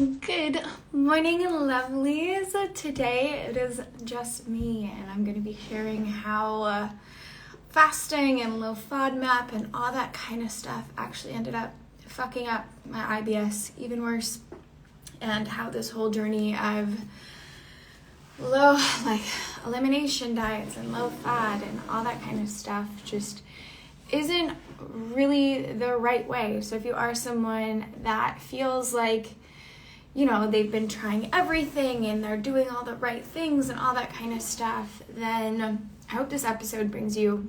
Good morning, lovelies. Today it is just me, and I'm going to be sharing how fasting and low FODMAP and all that kind of stuff actually ended up fucking up my IBS even worse, and how this whole journey of elimination diets and low FOD and all that kind of stuff just isn't really the right way. So if you are someone that feels like they've been trying everything and they're doing all the right things and all that kind of stuff, then I hope this episode brings you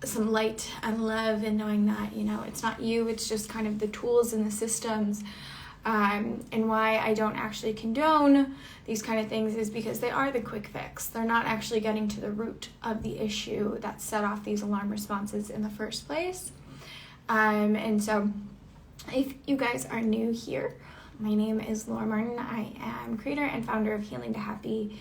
some light and love and knowing that, it's not you, it's just kind of the tools and the systems. And why I don't actually condone these kind of things is because they are the quick fix. They're not actually getting to the root of the issue that set off these alarm responses in the first place. And so if you guys are new here, my name is Laura Martin. I am creator and founder of Healing to Happy,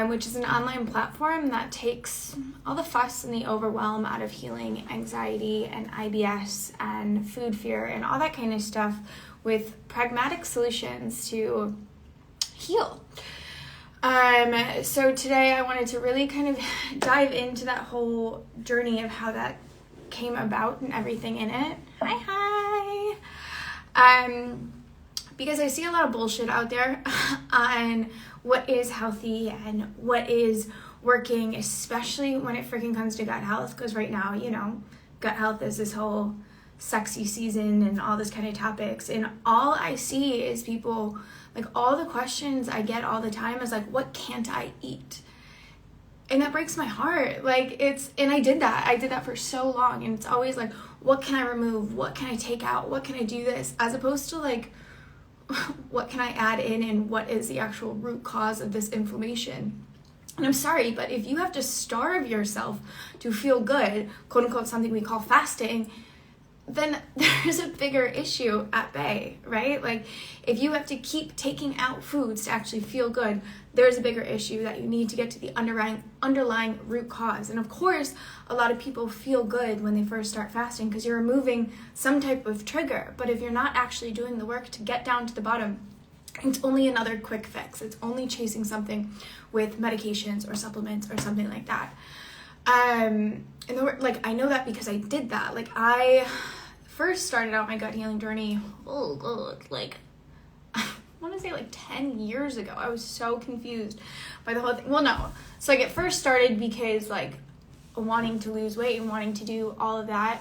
which is an online platform that takes all the fuss and the overwhelm out of healing anxiety and IBS and food fear and all that kind of stuff with pragmatic solutions to heal. So today I wanted to really kind of dive into that whole journey of how that came about and everything in it. Hi. Because I see a lot of bullshit out there on what is healthy and what is working, especially when it freaking comes to gut health. Because right now, gut health is this whole sexy season and all this kind of topics. And all I see is people, all the questions I get all the time is what can't I eat? And that breaks my heart. And I did that for so long. And it's always what can I remove? What can I take out? What can I do this? As opposed to what can I add in and what is the actual root cause of this inflammation? And I'm sorry, but if you have to starve yourself to feel good, quote unquote, something we call fasting, then there's a bigger issue at bay, right? If you have to keep taking out foods to actually feel good, there's a bigger issue that you need to get to the underlying root cause. And of course, a lot of people feel good when they first start fasting because you're removing some type of trigger. But if you're not actually doing the work to get down to the bottom, it's only another quick fix. It's only chasing something with medications or supplements or something like that. And I know that because I did that. I first started out my gut healing journey, I want to say 10 years ago. I was so confused by the whole thing. Well, no. So it first started because wanting to lose weight and wanting to do all of that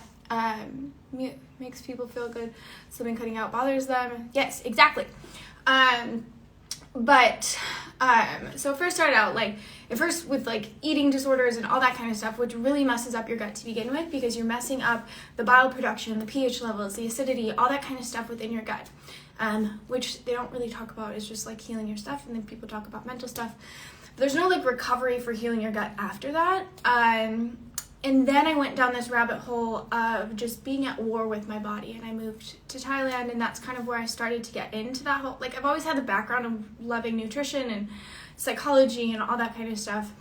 makes people feel good. Something cutting out bothers them. Yes, exactly. So it first started out with eating disorders and all that kind of stuff, which really messes up your gut to begin with because you're messing up the bile production, the pH levels, the acidity, all that kind of stuff within your gut, which they don't really talk about. It's just healing your stuff, and then people talk about mental stuff. But there's no recovery for healing your gut after that. And then I went down this rabbit hole of just being at war with my body, and I moved to Thailand, and that's kind of where I started to get into that whole, I've always had the background of loving nutrition and psychology and all that kind of stuff.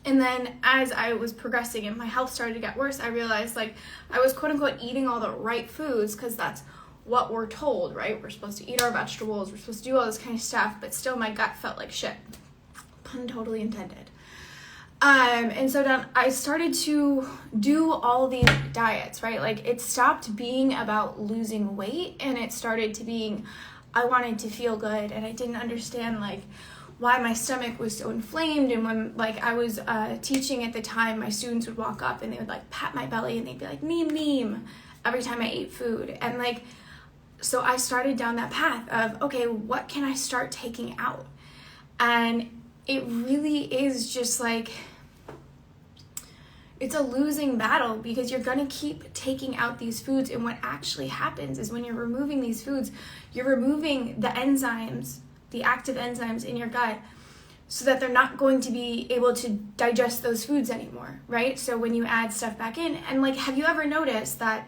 And then as I was progressing and my health started to get worse, I realized I was quote unquote eating all the right foods because that's what we're told, right? We're supposed to eat our vegetables, we're supposed to do all this kind of stuff, but still my gut felt like shit. Pun totally intended. And so then I started to do all these diets, right? It stopped being about losing weight and it started to being, I wanted to feel good, and I didn't understand why my stomach was so inflamed. And when I was teaching at the time, my students would walk up and they would pat my belly and they'd be meme every time I ate food. And so I started down that path of, okay, what can I start taking out? And it really is just it's a losing battle because you're going to keep taking out these foods. And what actually happens is when you're removing these foods, you're removing the enzymes, the active enzymes in your gut, so that they're not going to be able to digest those foods anymore, right? So when you add stuff back in, and have you ever noticed that,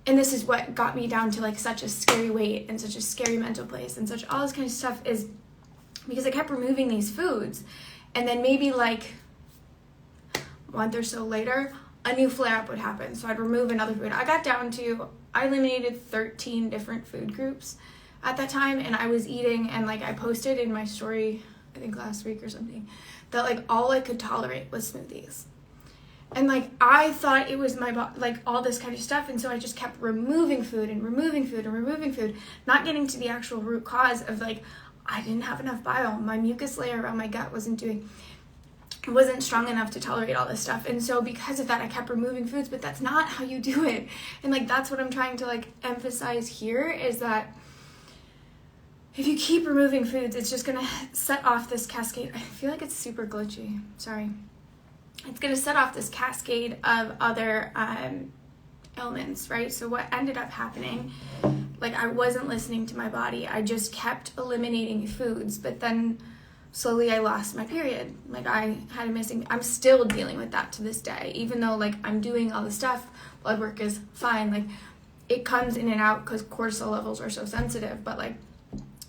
and this is what got me down to such a scary weight and such a scary mental place and such all this kind of stuff, is because I kept removing these foods, and then maybe month or so later, a new flare-up would happen. So I'd remove another food. I got down to, I eliminated 13 different food groups at that time, and I was eating, and like I posted in my story, I think last week or something, that like all I could tolerate was smoothies. And like I thought it was my like all this kind of stuff, and so I just kept removing food and removing food and removing food, not getting to the actual root cause of like I didn't have enough bile. My mucus layer around my gut wasn't strong enough to tolerate all this stuff. And so because of that, I kept removing foods, but that's not how you do it. And like that's what I'm trying to like emphasize here, is that if you keep removing foods, it's just gonna set off this cascade. I feel like it's super glitchy, sorry. It's going to set off this cascade of other ailments, right? So what ended up happening, like I wasn't listening to my body. I just kept eliminating foods, but then slowly I lost my period. Like I had I'm still dealing with that to this day, even though like I'm doing all the stuff, blood work is fine. Like it comes in and out because cortisol levels are so sensitive, but like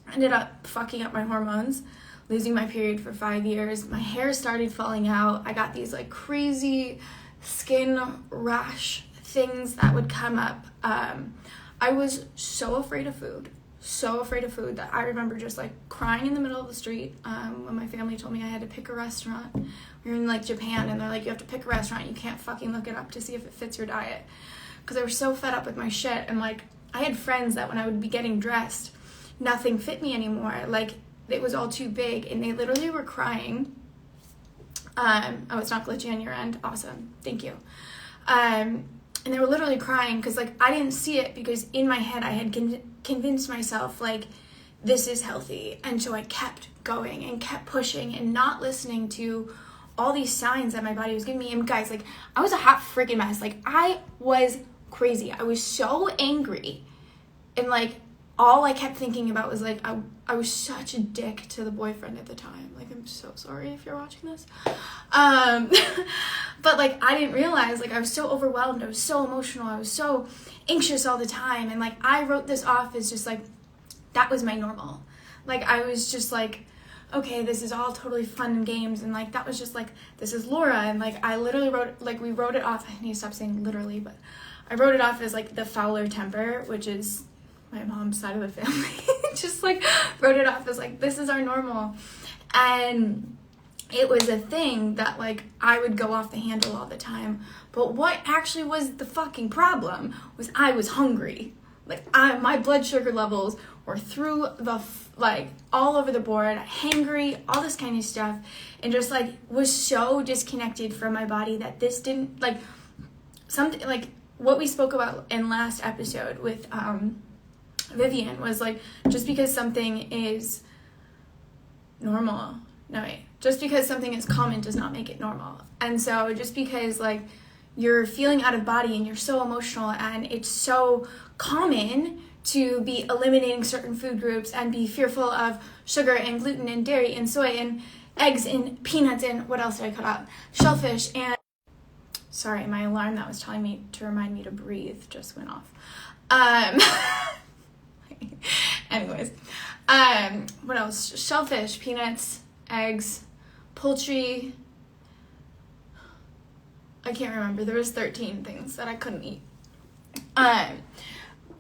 I ended up fucking up my hormones, losing my period for 5 years. My hair started falling out. I got these like crazy skin rash things that would come up. I was so afraid of food that I remember just like crying in the middle of the street when my family told me I had to pick a restaurant. We were in like Japan, and they're like, you have to pick a restaurant. You can't fucking look it up to see if it fits your diet. Because I was so fed up with my shit. And like I had friends that when I would be getting dressed, nothing fit me anymore. Like it was all too big, and they literally were crying. Oh, it's not glitchy on your end. Awesome. Thank you. And they were literally crying because like I didn't see it, because in my head I had convinced myself like this is healthy. And so I kept going and kept pushing and not listening to all these signs that my body was giving me. And guys, like I was a hot freaking mess. Like I was crazy. I was so angry, and like all I kept thinking about was like I was such a dick to the boyfriend at the time. Like I'm so sorry if you're watching this. But like I didn't realize, like I was so overwhelmed, I was so emotional, I was so anxious all the time, and like I wrote this off as just like that was my normal. Like I was just like, okay, this is all totally fun and games, and like that was just like, this is Laura. And like I literally we wrote it off. I need to stop saying literally, but I wrote it off as like the Fowler temper, which is my mom's side of the family. Just like wrote it off as like this is our normal. And it was a thing that like I would go off the handle all the time. But what actually was the fucking problem was I was hungry. Like my blood sugar levels were through the like all over the board, hangry, all this kind of stuff, and just like was so disconnected from my body that this didn't like something like what we spoke about in last episode with Vivian was like, just because something is normal, just because something is common does not make it normal. And so just because like you're feeling out of body and you're so emotional and it's so common to be eliminating certain food groups and be fearful of sugar and gluten and dairy and soy and eggs and peanuts and what else did I cut out? Shellfish and sorry, my alarm that was telling me to remind me to breathe just went off. Anyways, what else? Shellfish, peanuts, eggs, poultry. I can't remember. There was 13 things that I couldn't eat. And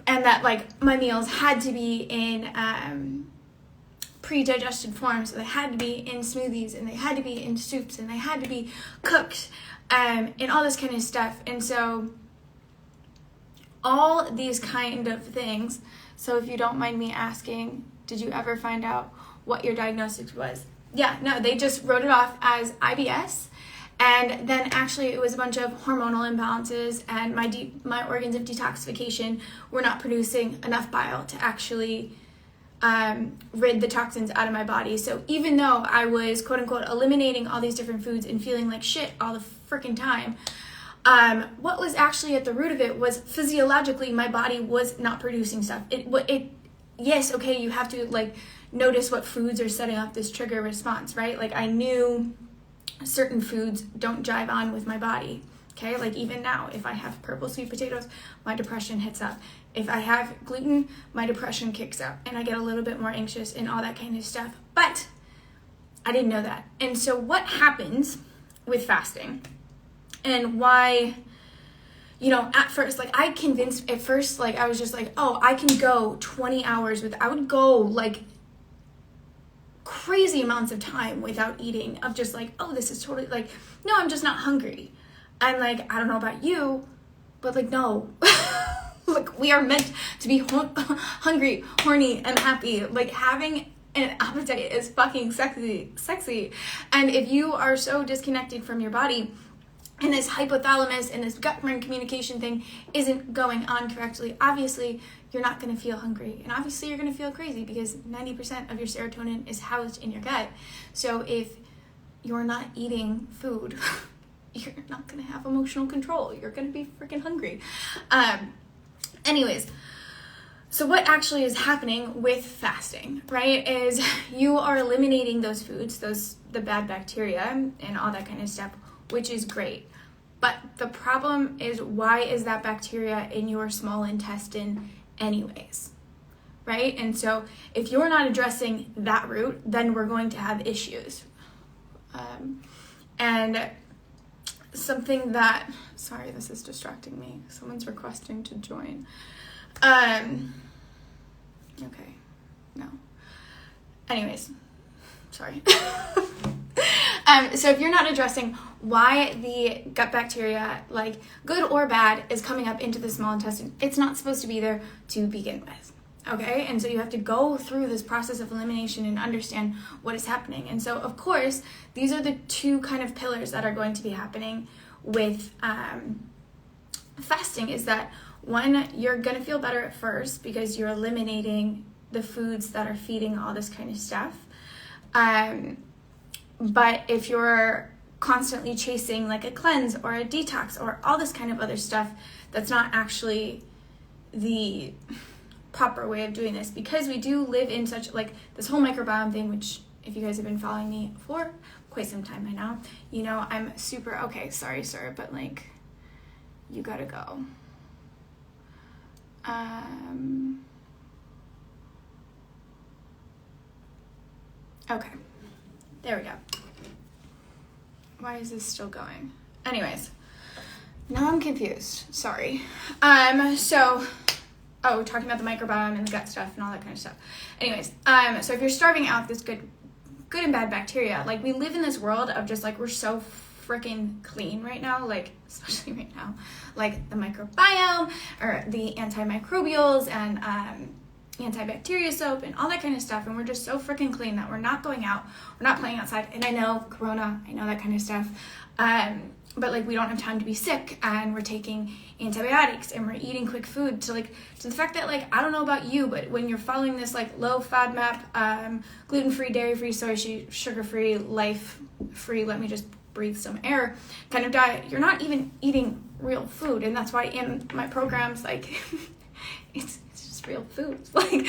that like my meals had to be in pre-digested form, so they had to be in smoothies, and they had to be in soups, and they had to be cooked, and all this kind of stuff. And so all these kind of things. So if you don't mind me asking, did you ever find out what your diagnosis was? Yeah, no, they just wrote it off as IBS. And then actually it was a bunch of hormonal imbalances, and my organs of detoxification were not producing enough bile to actually rid the toxins out of my body. So even though I was quote unquote eliminating all these different foods and feeling like shit all the freaking time, what was actually at the root of it was physiologically my body was not producing stuff. Yes, okay, you have to like notice what foods are setting off this trigger response, right? Like I knew certain foods don't jive on with my body. Okay, like even now, if I have purple sweet potatoes, my depression hits up. If I have gluten, my depression kicks up, and I get a little bit more anxious and all that kind of stuff. But I didn't know that. And so what happens with fasting, and why at first, like, I was just like, oh, I can go 20 hours I would go like crazy amounts of time without eating, of just like, oh, this is totally like, no, I'm just not hungry. And like, I don't know about you, but like, no, like, we are meant to be hungry, horny, and happy. Like, having an appetite is fucking sexy. And if you are so disconnected from your body, and this hypothalamus and this gut-brain communication thing isn't going on correctly, obviously you're not going to feel hungry. And obviously you're going to feel crazy, because 90% of your serotonin is housed in your gut. So if you're not eating food, you're not going to have emotional control. You're going to be freaking hungry. Anyways, so what actually is happening with fasting, right, is you are eliminating those foods, the bad bacteria and all that kind of stuff, which is great. But the problem is, why is that bacteria in your small intestine anyways, right? And so if you're not addressing that root, then we're going to have issues. And something that, sorry, this is distracting me. Someone's requesting to join. Okay, no. Anyways, sorry. So if you're not addressing why the gut bacteria, like good or bad, is coming up into the small intestine, it's not supposed to be there to begin with. Okay, and so you have to go through this process of elimination and understand what is happening. And so, of course, these are the two kind of pillars that are going to be happening with fasting, is that, one, you're going to feel better at first because you're eliminating the foods that are feeding all this kind of stuff. But if you're constantly chasing like a cleanse or a detox or all this kind of other stuff, that's not actually the proper way of doing this, because we do live in such like this whole microbiome thing, which if you guys have been following me for quite some time by now, you know I'm super, okay, sorry sir, but like, you gotta go. Okay, there we go. Why is this still going? Anyways, now I'm confused, sorry. We're talking about the microbiome and the gut stuff and all that kind of stuff. Anyways, so if you're starving out this good and bad bacteria, like, we live in this world of just like, we're so freaking clean right now, like, especially right now, like the microbiome or the antimicrobials and antibacterial soap and all that kind of stuff, and we're just so freaking clean that we're not going out, we're not playing outside. And I know corona, I know that kind of stuff, but like, we don't have time to be sick, and we're taking antibiotics, and we're eating quick food, to the fact that, like, I don't know about you, but when you're following this like low FODMAP, gluten-free, dairy-free, soy, sugar-free, life-free, let me just breathe some air kind of diet, you're not even eating real food. And that's why in my programs, like, it's just real food. Like,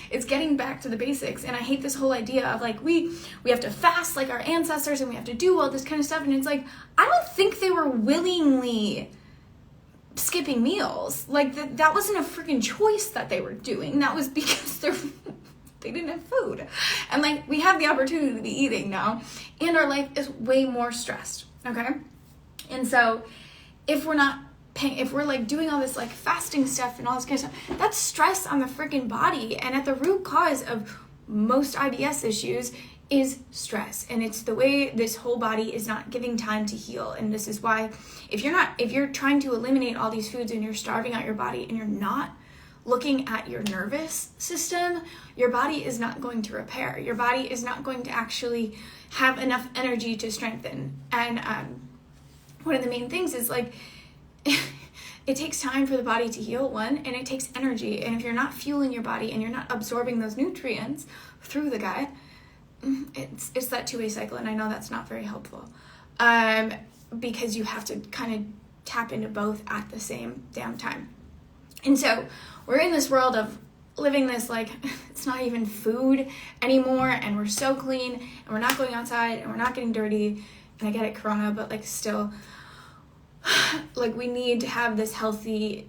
it's getting back to the basics. And I hate this whole idea of like, we have to fast like our ancestors, and we have to do all this kind of stuff. And it's like, I don't think they were willingly skipping meals. Like, that wasn't a freaking choice that they were doing. That was because they didn't have food. And like, we have the opportunity to be eating now, and our life is way more stressed, okay? And so if we're like doing all this like fasting stuff and all this kind of stuff, that's stress on the freaking body. And at the root cause of most IBS issues is stress. And it's the way this whole body is not giving time to heal. And this is why if you're trying to eliminate all these foods and you're starving out your body, and you're not looking at your nervous system, your body is not going to repair. Your body is not going to actually have enough energy to strengthen. And one of the main things is like, it takes time for the body to heal, one, and it takes energy. And if you're not fueling your body and you're not absorbing those nutrients through the gut, it's that two-way cycle. And I know that's not very helpful, because you have to kind of tap into both at the same damn time. And so we're in this world of living this, like, it's not even food anymore, and we're so clean, and we're not going outside, and we're not getting dirty. And I get it, corona, but like, still, like, we need to have this healthy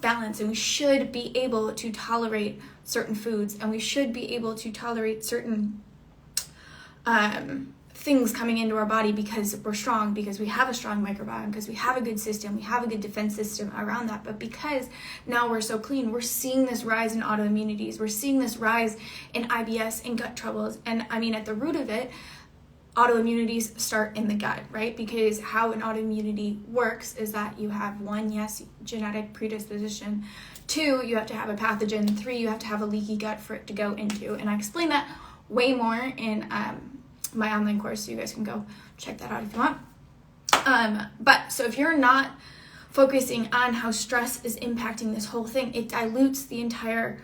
balance, and we should be able to tolerate certain foods, and we should be able to tolerate certain things coming into our body because we're strong, because we have a strong microbiome, because we have a good system, we have a good defense system around that. But because now we're so clean, we're seeing this rise in autoimmunities, we're seeing this rise in IBS and gut troubles. And I mean, at the root of it, autoimmunities start in the gut, right? Because how an autoimmunity works is that you have 1, yes, genetic predisposition, 2, you have to have a pathogen, 3, you have to have a leaky gut for it to go into. And I explain that way more in my online course, so you guys can go check that out if you want. But so if you're not focusing on how stress is impacting this whole thing, it dilutes the entire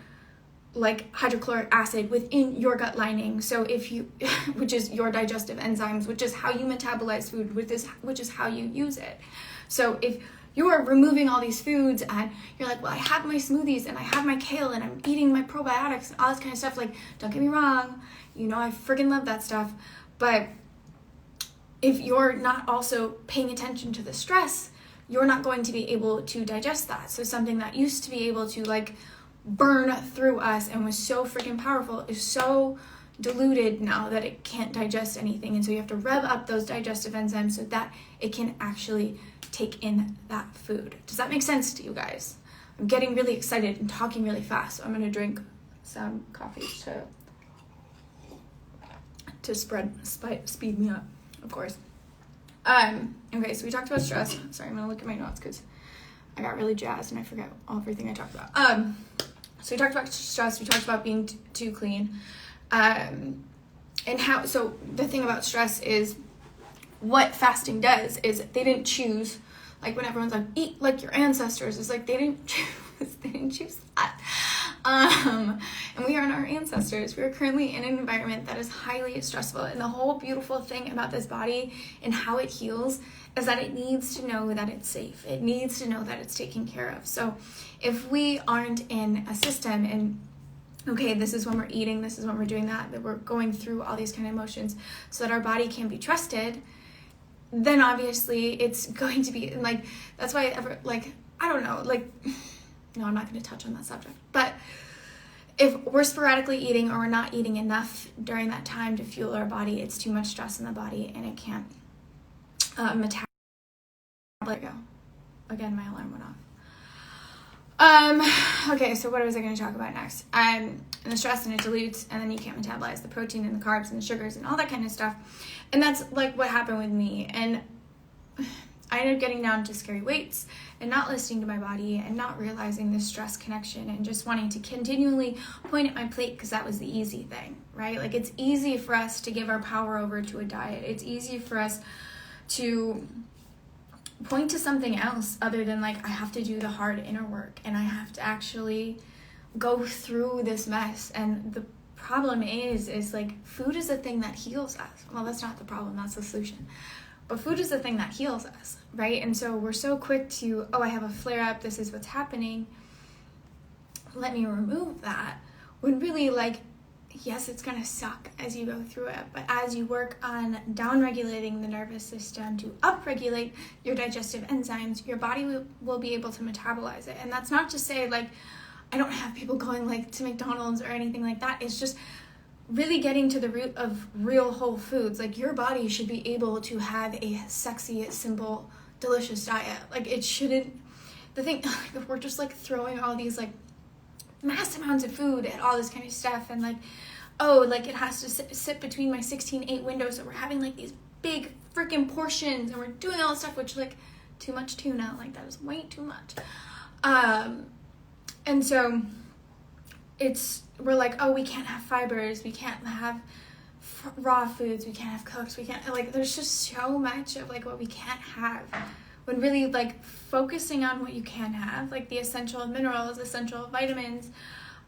hydrochloric acid within your gut lining. So if you, which is your digestive enzymes, which is how you metabolize food, which is how you use it. So if you are removing all these foods and you're like, well, I have my smoothies and I have my kale and I'm eating my probiotics and all this kind of stuff, don't get me wrong, I freaking love that stuff. But if you're not also paying attention to the stress, you're not going to be able to digest that. So something that used to be able to burn through us and was so freaking powerful is so diluted now that it can't digest anything. And so you have to rev up those digestive enzymes so that it can actually take in that food. Does that make sense to you guys? I'm getting really excited and talking really fast, so I'm going to drink some coffee to speed me up, of course. Okay, so we talked about stress. Sorry, I'm going to look at my notes because I got really jazzed and I forgot everything I talked about. So we talked about stress, we talked about being too clean. And so the thing about stress is what fasting does is they didn't choose, when everyone's eat like your ancestors, it's they didn't choose that. And we aren't our ancestors. We are currently in an environment that is highly stressful. And the whole beautiful thing about this body and how it heals is that it needs to know that it's safe. It needs to know that it's taken care of. So if we aren't in a system and, okay, this is when we're eating, this is when we're doing that we're going through all these kind of emotions so that our body can be trusted, then obviously it's going to be, that's why I don't know, no, I'm not going to touch on that subject. But if we're sporadically eating or we're not eating enough during that time to fuel our body, it's too much stress in the body and it can't metabolize. There we go. Again, my alarm went off. Okay, so what was I going to talk about next? And the stress, and it dilutes, and then you can't metabolize the protein and the carbs and the sugars and all that kind of stuff. And that's what happened with me. And I ended up getting down to scary weights and not listening to my body and not realizing the stress connection and just wanting to continually point at my plate because that was the easy thing, right? It's easy for us to give our power over to a diet. It's easy for us to point to something else other than I have to do the hard inner work and I have to actually go through this mess. And the problem is food is the thing that heals us. Well, that's not the problem, that's the solution. But food is the thing that heals us, right? And so we're so quick to, I have a flare up, this is what's happening, let me remove that. When really yes, it's gonna suck as you go through it, but as you work on down-regulating the nervous system to up-regulate your digestive enzymes, your body will be able to metabolize it. And that's not to say I don't have people going to McDonald's or anything like that. It's just really getting to the root of real whole foods. Your body should be able to have a sexy, simple, delicious diet. It shouldn't, the thing, if we're just throwing all these mass amounts of food at all this kind of stuff and it has to sit between my 16:8 windows, so we're having these big freaking portions and we're doing all this stuff, which too much tuna, that is way too much. And so we're we can't have fibers, we can't have raw foods, we can't have cooked, we can't, there's just so much of what we can't have, when really focusing on what you can have, the essential minerals, essential vitamins,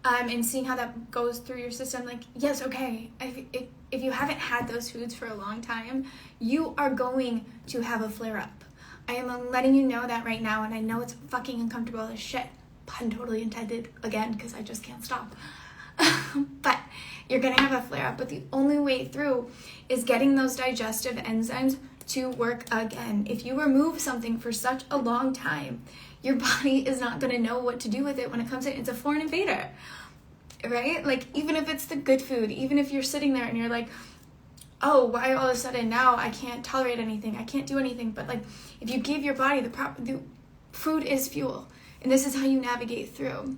and seeing how that goes through your system. Yes, okay, if you haven't had those foods for a long time, you are going to have a flare up. I am letting you know that right now, and I know it's fucking uncomfortable as shit, pun totally intended, again, because I just can't stop. But you're gonna have a flare up, but the only way through is getting those digestive enzymes to work again. If you remove something for such a long time, your body is not gonna know what to do with it when it comes in. It's a foreign invader, right? Even if it's the good food, even if you're sitting there and you're oh, why all of a sudden now I can't tolerate anything, I can't do anything. But like, if you give your body the food is fuel, and this is how you navigate through.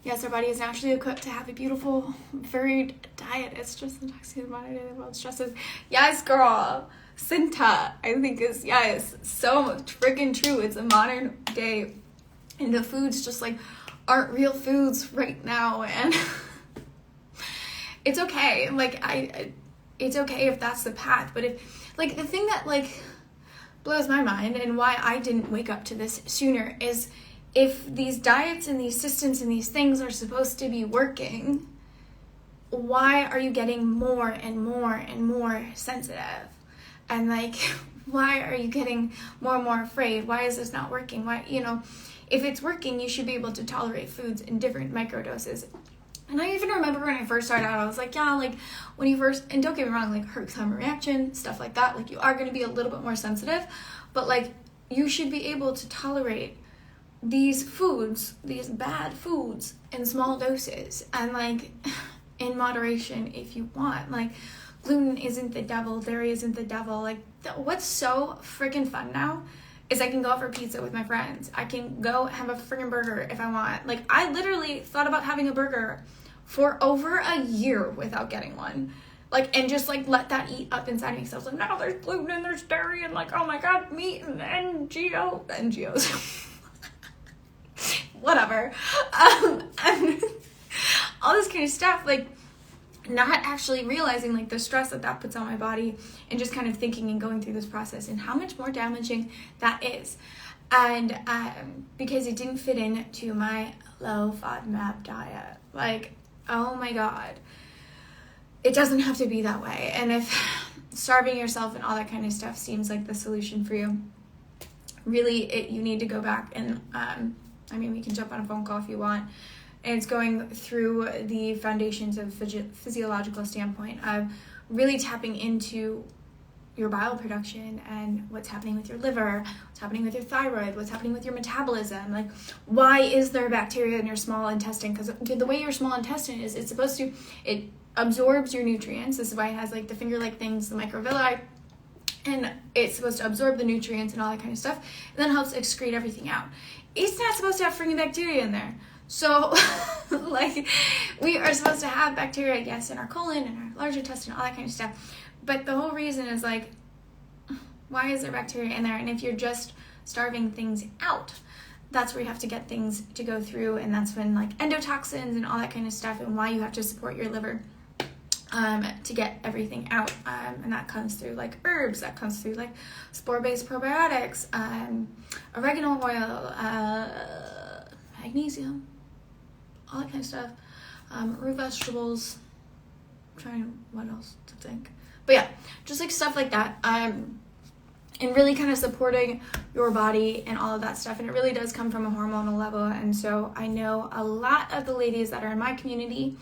Yes, our body is naturally equipped to have a beautiful, varied diet. It's just the toxic modern day world stresses. Yes, girl. Cinta, I think is, yes, so freaking true. It's a modern day, and the foods just like aren't real foods right now, and it's okay. Like, it's okay if that's the path. But if, like, the thing that like blows my mind and why I didn't wake up to this sooner is, if these diets and these systems and these things are supposed to be working, why are you getting more and more and more sensitive? And like, why are you getting more and more afraid? Why is this not working? Why, if it's working, you should be able to tolerate foods in different microdoses. And I even remember when I first started out, I was like, yeah, like when you first, and don't get me wrong, like hurt-time reaction, stuff like that, like you are going to be a little bit more sensitive, but like you should be able to tolerate these foods, these bad foods, in small doses, and like in moderation if you want. Like, gluten isn't the devil, dairy isn't the devil. Like, what's so freaking fun now is I can go out for pizza with my friends. I can go have a freaking burger if I want. Like, I literally thought about having a burger for over a year without getting one. Like, and just like let that eat up inside me. So I was like, now there's gluten and there's dairy and like, oh my god, meat and NGOs. Whatever. And all this kind of stuff, like, not actually realizing like the stress that puts on my body, and just kind of thinking and going through this process and how much more damaging that is. And because it didn't fit into my low FODMAP diet. Like, oh my god, it doesn't have to be that way. And if starving yourself and all that kind of stuff seems like the solution for you, really you need to go back and we can jump on a phone call if you want. And it's going through the foundations of physiological standpoint of really tapping into your bile production and what's happening with your liver, what's happening with your thyroid, what's happening with your metabolism. Like, why is there bacteria in your small intestine? Because the way your small intestine is, it absorbs your nutrients. This is why it has like the finger-like things, the microvilli, and it's supposed to absorb the nutrients and all that kind of stuff, and then helps excrete everything out. It's not supposed to have freaking bacteria in there. So, like, we are supposed to have bacteria, yes, in our colon and our large intestine, all that kind of stuff. But the whole reason is, like, why is there bacteria in there? And if you're just starving things out, that's where you have to get things to go through. And that's when, like, endotoxins and all that kind of stuff, and why you have to support your liver to get everything out. And that comes through, like, herbs. That comes through, like, spore-based probiotics, oregano oil, magnesium, all that kind of stuff, root vegetables. I'm trying what else to think, but yeah, just like stuff like that, and really kind of supporting your body and all of that stuff. And it really does come from a hormonal level. And so I know a lot of the ladies that are in my community,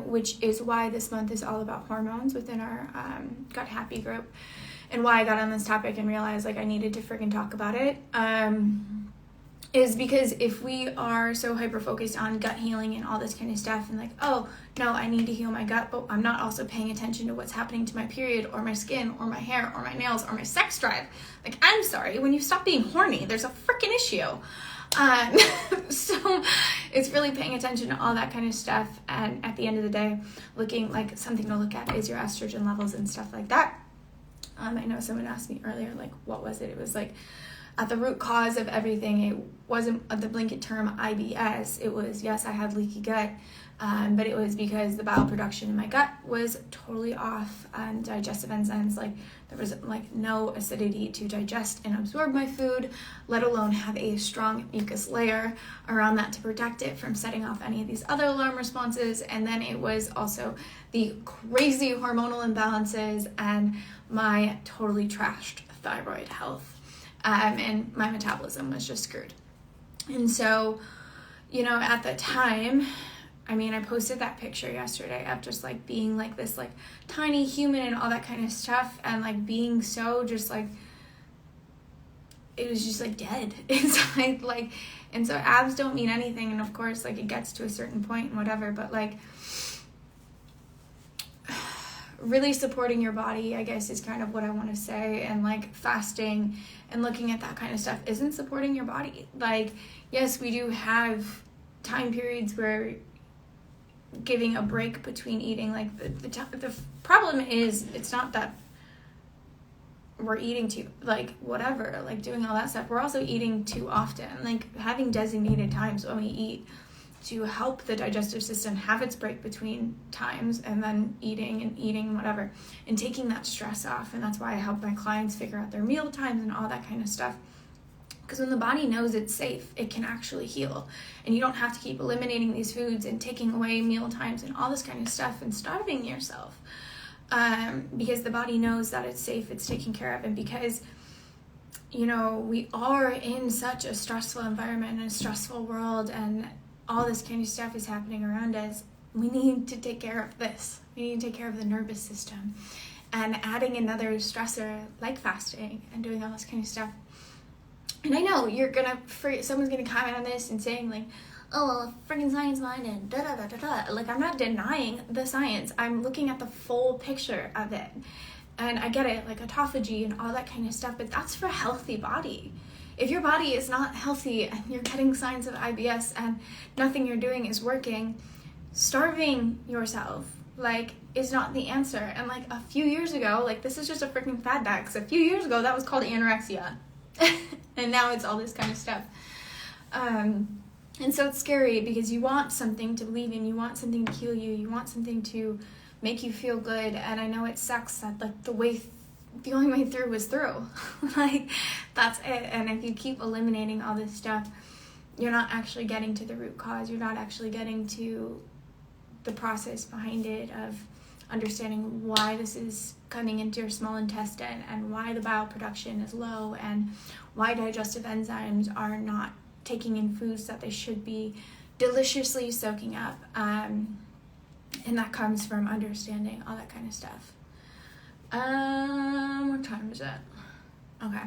which is why this month is all about hormones within our Gut Happy group, and why I got on this topic and realized like I needed to freaking talk about it. Is because if we are so hyper-focused on gut healing and all this kind of stuff, and like, oh, no, I need to heal my gut, but I'm not also paying attention to what's happening to my period or my skin or my hair or my nails or my sex drive. Like, I'm sorry, when you stop being horny, there's a freaking issue. So it's really paying attention to all that kind of stuff. And at the end of the day, looking like something to look at is your estrogen levels and stuff like that. I know someone asked me earlier, like, what was it? It was like, at the root cause of everything, it wasn't the blanket term IBS. It was, yes, I had leaky gut, but it was because the bile production in my gut was totally off. Digestive enzymes, like there was like no acidity to digest and absorb my food, let alone have a strong mucus layer around that to protect it from setting off any of these other alarm responses. And then it was also the crazy hormonal imbalances and my totally trashed thyroid health. And my metabolism was just screwed. And so, at the time, I posted that picture yesterday of just like being like this like tiny human and all that kind of stuff, and like being so just like, it was just like dead inside, like, and so abs don't mean anything, and of course like it gets to a certain point and whatever, but like really supporting your body, I guess, is kind of what I want to say. And like fasting and looking at that kind of stuff isn't supporting your body. Like, yes, we do have time periods where giving a break between eating, like the problem is, it's not that we're eating too, like, whatever, like doing all that stuff. We're also eating too often, like having designated times when we eat to help the digestive system have its break between times, and then eating and whatever, and taking that stress off. And that's why I help my clients figure out their meal times and all that kind of stuff. Because when the body knows it's safe, it can actually heal. And you don't have to keep eliminating these foods and taking away meal times and all this kind of stuff and starving yourself. Because the body knows that it's safe, it's taken care of. And because, you know, we are in such a stressful environment and a stressful world, and all this kind of stuff is happening around us, we need to take care of this. We need to take care of the nervous system. And adding another stressor like fasting and doing all this kind of stuff. And I know someone's gonna comment on this and saying like, oh, well, freaking science minded, da da da da da. Like, I'm not denying the science. I'm looking at the full picture of it. And I get it, like autophagy and all that kind of stuff, but that's for a healthy body. If your body is not healthy and you're getting signs of IBS and nothing you're doing is working, starving yourself, like, is not the answer. And like a few years ago, like, this is just a freaking fad back, because a few years ago that was called anorexia. And now it's all this kind of stuff. And so it's scary, because you want something to believe in, you want something to heal you, you want something to make you feel good. And I know it sucks that like the only way through was through. Like, that's it. And if you keep eliminating all this stuff, you're not actually getting to the root cause. You're not actually getting to the process behind it of understanding why this is coming into your small intestine, and why the bile production is low, and why digestive enzymes are not taking in foods that they should be deliciously soaking up. And that comes from understanding all that kind of stuff. What time is it? Okay.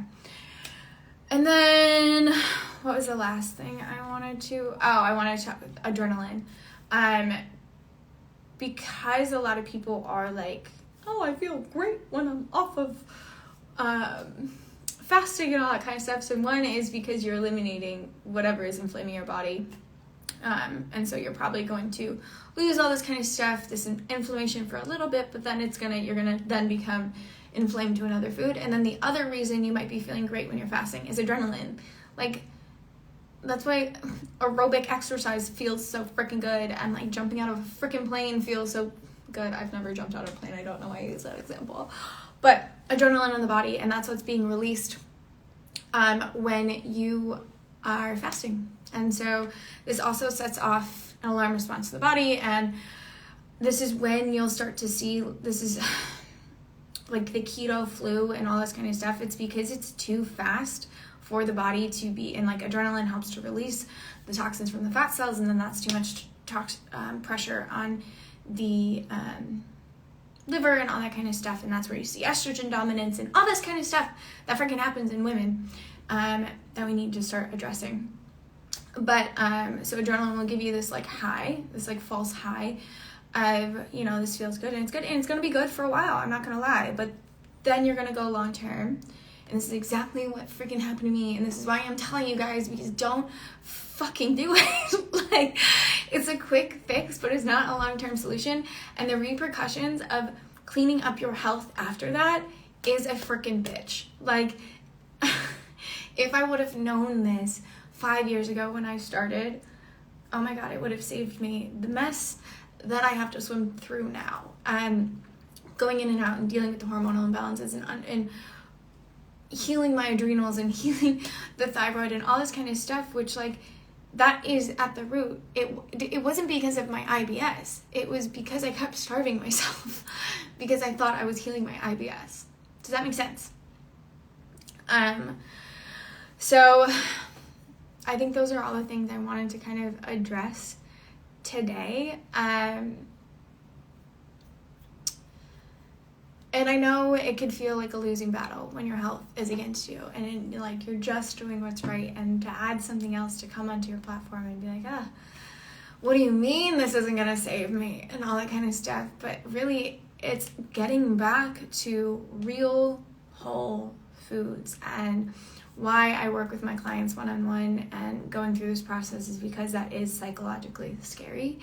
And then what was the last thing I wanted to talk adrenaline. Because a lot of people are like, oh, I feel great when I'm off of fasting and all that kind of stuff. So one is because you're eliminating whatever is inflaming your body. And so you're probably going to lose all this kind of stuff, this inflammation for a little bit, but then you're gonna then become inflamed to another food. And then the other reason you might be feeling great when you're fasting is adrenaline. Like, that's why aerobic exercise feels so freaking good, and like jumping out of a freaking plane feels so good. I've never jumped out of a plane. I don't know why I use that example. But adrenaline in the body, and that's what's being released when you are fasting. And so this also sets off an alarm response to the body, and this is when you'll start to see, this is like the keto flu and all this kind of stuff. It's because it's too fast for the body to be, and like adrenaline helps to release the toxins from the fat cells, and then that's too much pressure on the liver and all that kind of stuff, and that's where you see estrogen dominance and all this kind of stuff that freaking happens in women that we need to start addressing. But so adrenaline will give you this like high, this like false high of, you know, this feels good and it's good and it's going to be good for a while, I'm not going to lie, but then you're going to go long term. And this is exactly what freaking happened to me, and this is why I'm telling you guys, because don't fucking do it. Like, it's a quick fix, but it's not a long-term solution, and the repercussions of cleaning up your health after that is a freaking bitch. Like, if I would have known this 5 years ago when I started, oh my god, it would have saved me the mess that I have to swim through now. Going in and out and dealing with the hormonal imbalances and healing my adrenals and healing the thyroid and all this kind of stuff, which like that is at the root. It wasn't because of my IBS. It was because I kept starving myself because I thought I was healing my IBS. Does that make sense? So I think those are all the things I wanted to kind of address today. And I know it could feel like a losing battle when your health is against you, and like you're just doing what's right, and to add something else to come onto your platform and be like, what do you mean this isn't gonna save me, and all that kind of stuff. But really, it's getting back to real whole foods. And why I work with my clients one-on-one and going through this process is because that is psychologically scary.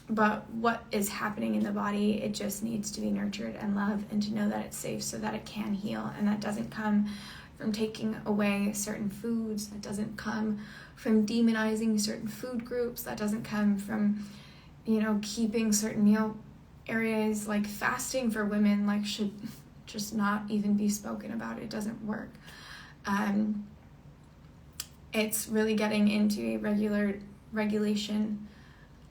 But what is happening in the body, it just needs to be nurtured and loved, and to know that it's safe so that it can heal. And that doesn't come from taking away certain foods. That doesn't come from demonizing certain food groups. That doesn't come from, keeping certain meal areas. Like fasting for women, like, should just not even be spoken about. It doesn't work. It's really getting into a regulation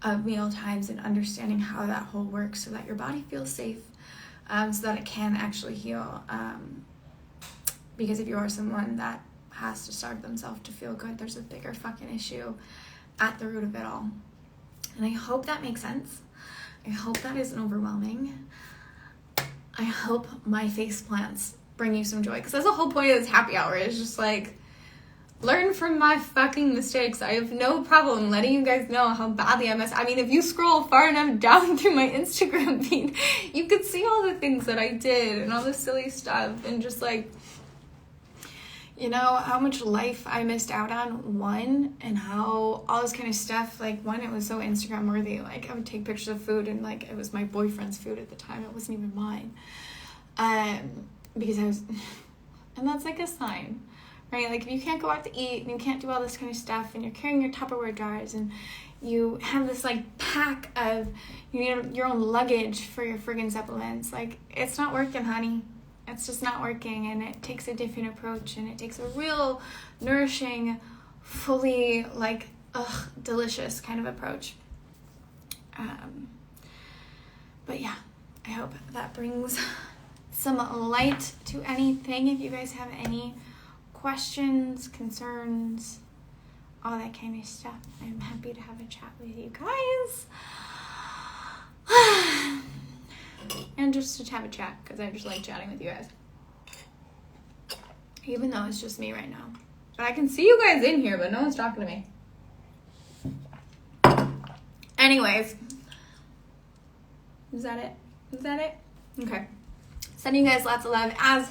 of meal times and understanding how that whole works so that your body feels safe, so that it can actually heal. Because if you are someone that has to starve themselves to feel good, there's a bigger fucking issue at the root of it all. And I hope that makes sense. I hope that isn't overwhelming. I hope my face plants bring you some joy, because that's the whole point of this happy hour, is just like, learn from my fucking mistakes. I have no problem letting you guys know how badly I mess. I mean, if you scroll far enough down through my Instagram feed, you could see all the things that I did and all the silly stuff, and just like, how much life I missed out on, one, and how all this kind of stuff, like, one, it was so Instagram worthy. Like, I would take pictures of food and like, it was my boyfriend's food at the time. It wasn't even mine. Because I was, and that's like a sign. Right? Like, if you can't go out to eat and you can't do all this kind of stuff, and you're carrying your Tupperware jars and you have this like pack of your own luggage for your friggin' supplements, like, it's not working, honey. It's just not working. And it takes a different approach, and it takes a real nourishing, fully like delicious kind of approach. But yeah, I hope that brings some light to anything. If you guys have any questions, concerns, all that kind of stuff, I'm happy to have a chat with you guys. And just to have a chat, because I just like chatting with you guys. Even though it's just me right now. But I can see you guys in here, but no one's talking to me. Anyways. Is that it? Okay. Sending you guys lots of love. As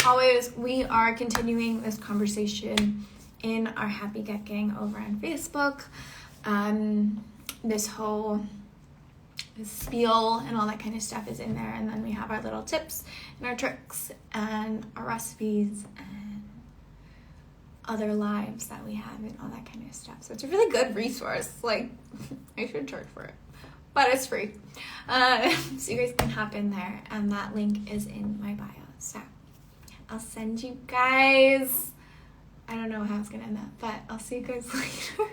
always, we are continuing this conversation in our Happy Gut Gang over on Facebook. This whole spiel and all that kind of stuff is in there, and then we have our little tips and our tricks and our recipes and other lives that we have and all that kind of stuff. So it's a really good resource. Like, I should charge for it, but it's free. So you guys can hop in there, and that link is in my bio. So I'll send you guys, I don't know how it's gonna end up, but I'll see you guys later.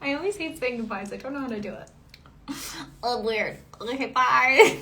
I always hate saying goodbyes. I don't know how to do it. Oh, weird. Okay, bye.